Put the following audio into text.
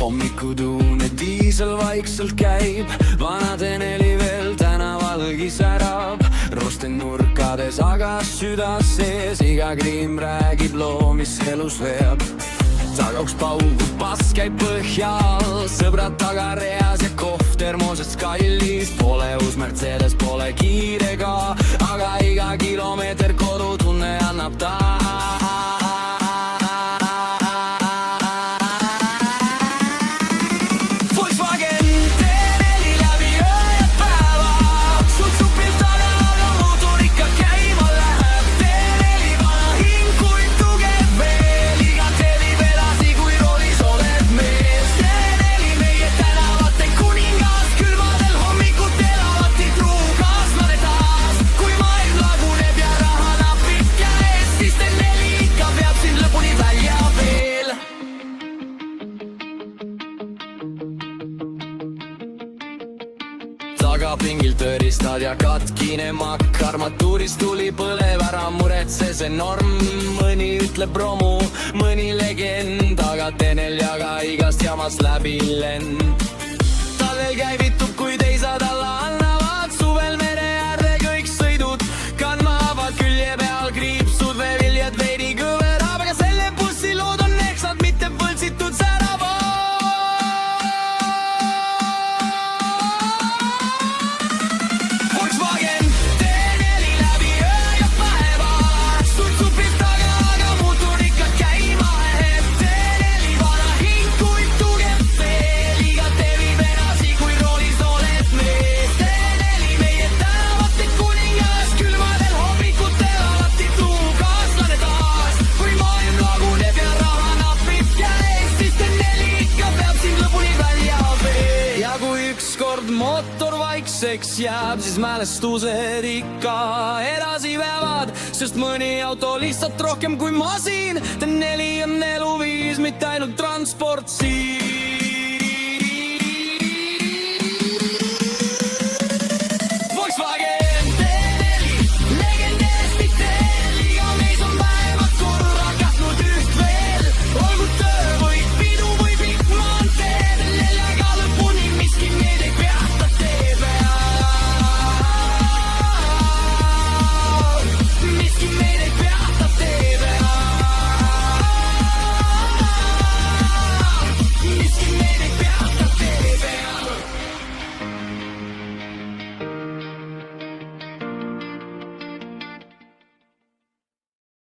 hommikutuune diisel vaikselt käib, vanade neli veel tänavalgi särab. Rosten nurkades, aga süda sees, iga kriim räägib loo, mis elus veab. Tagauks paugub, pass käib põhjal, sõbrad tagareas ja kohv termosest kallis. Pole uus Mercedes, pole kiire ka, aga iga kilomeeter kodutunne annab ta. Tagapingil tõristad ja katkine makk, armatuurist tuli põlev, ära muretse, see norm. Mõni ütleb romu, mõni legend, aga teenel jaga igast jamast läbi lend. Talvel käivitub, kui teisad alla annavad, suvel mere äärde kõik sõidud kannavad külje peal kriipsud, veeviljad veidi kõverab, aga selle bussi lood on eksad, mitte võltsitud säravad. Ükskord mootor vaikseks jääb, siis mälestused ikka edasi veavad, sest mõni auto lihtsalt rohkem kui masin. T4 on eluviis, mitte ainult transport siin.